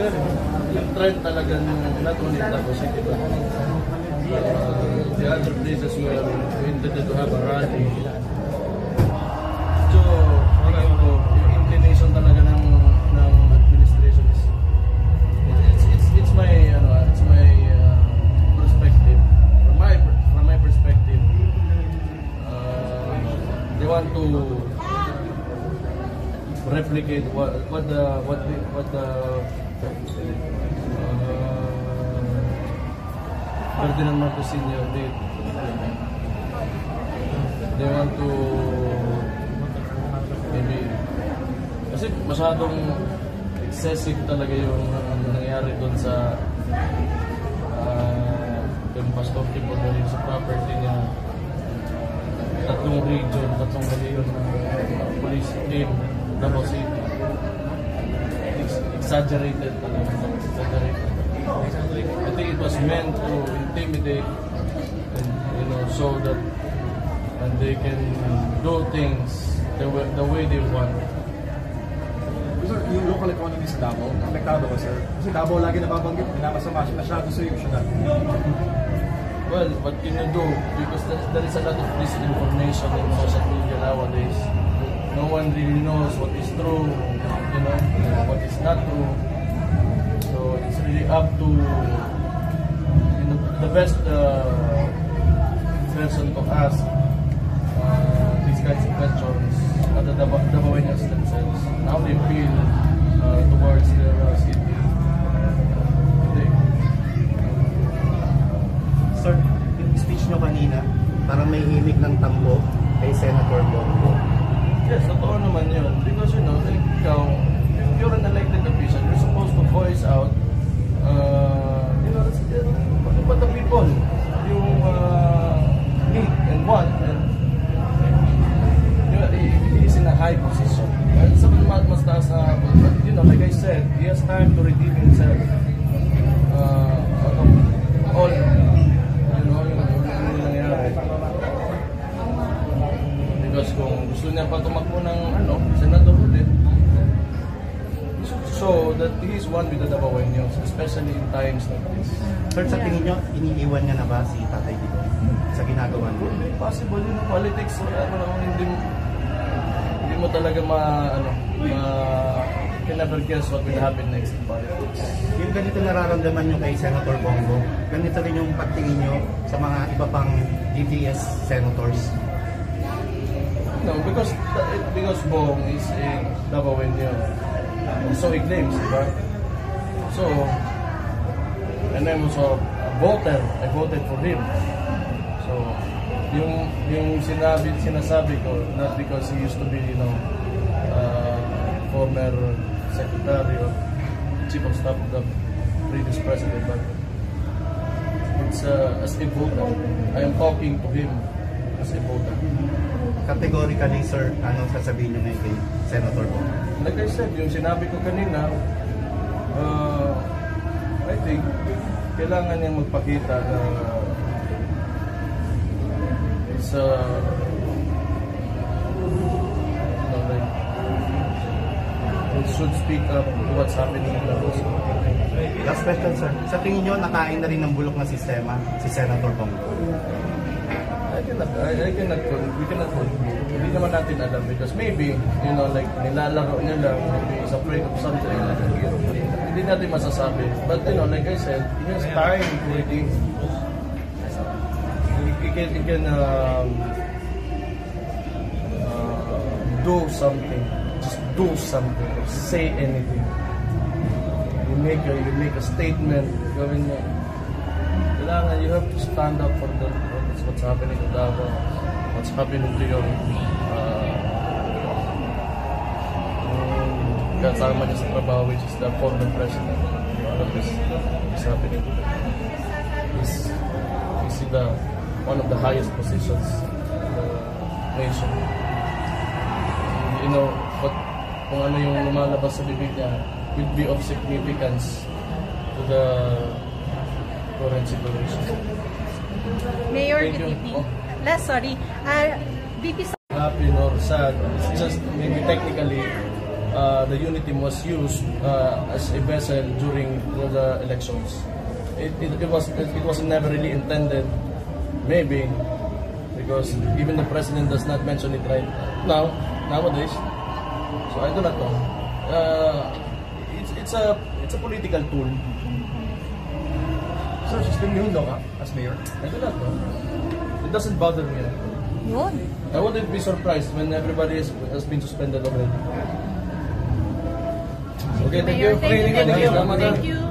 Pero yung trend talaga not only in Davao City, but the other places where we intended to have a rally. So, yung inclination talaga ng administration is it's my perspective. From my perspective, they want to replicate what Ferdinand Marcos Sr. did. They want to maybe kasi masyadong excessive talaga yung nangyari doon sa Pastor Tipo dahil sa property niya. Tatlong region, tatlong region ng police team, Davao City. Exaggerated talaga. Exaggerated. I think it was meant to intimidate and show that and they can do things the way they want. Sir, yung local economy sa Davao, apektado ba sir? Kasi Davao lagi nababanggit, pinamasama masyado sa yung syudad. Well, what can you do? Because there is a lot of disinformation in social media nowadays. No one really knows what is true, what is not true. So it's really up to the best person to ask these kinds of questions are the Davaoeños themselves. How they feel towards their city. Sir, yung speech nyo kanina, parang may himig ng tambo kay Senator Bongo. Yes, totoo naman yun. Because like ikaw, if you're an elected official, you're supposed to voice out what the people yung need and want, and he is in a high position. And sa mas taas na, like I said, he has time to redeem himself out of all yung nangyari. Because kung gusto niya pa tumakbo ng senador ulit, so that he is one with the Davaoeños, especially in times like this. Sir, sa tingin nyo, iniiwan niya na ba si Tatay Digong sa ginagawa niya? Possible yun, politics. Hindi mo talaga can never guess what will happen next in politics. Yung ganito nararamdaman nyo kay Senator Bongo, ganito rin yung pagtingin nyo sa mga iba pang DPS senators? No, because Bong is a Davaoeño. So he claims, diba? So, and I'm also a voter. I voted for him. So, yung sinasabi ko, not because he used to be, former secretary or chief of staff of the previous president, but it's as a voter. I am talking to him as a voter. Categorically, sir, anong sasabihin nyo ngayon kay Senator Bongo? Like I said, yung sinabi ko kanina, I think kailangan niya magpakita na he should speak up to what's happening in the house. Last question, sir. Sa tingin nyo, nakain na rin ng bulok na sistema si Senator Bongo? We cannot conclude. Hindi naman natin alam because maybe, like nilalaro niya lang, maybe he's afraid of something. Hindi natin masasabi. But like I said, he has time to redeem. He can do something. Just do something. Say anything. You make a statement. Gawin mo. Kailangan, you have to stand up for what's happening to Davao, what's happening to your kasama niya sa trabaho, which is the former president. All of this is happening to them. He's in one of the highest positions in the nation. Kung ano yung lumalabas sa bibig niya will be of significance to the current situation. Mayor VP, VP. Happy or sad, it's just maybe technically the unity was used as a vessel during the elections. It was never really intended, maybe, because even the president does not mention it right nowadays. So I do not know. It's a political tool. Sir, suspended ka as mayor? I do not know. It doesn't bother me. Yun. I wouldn't be surprised when everybody has been suspended already. Okay, thank you. Mayor, thank you. Salamat, ah. Thank you.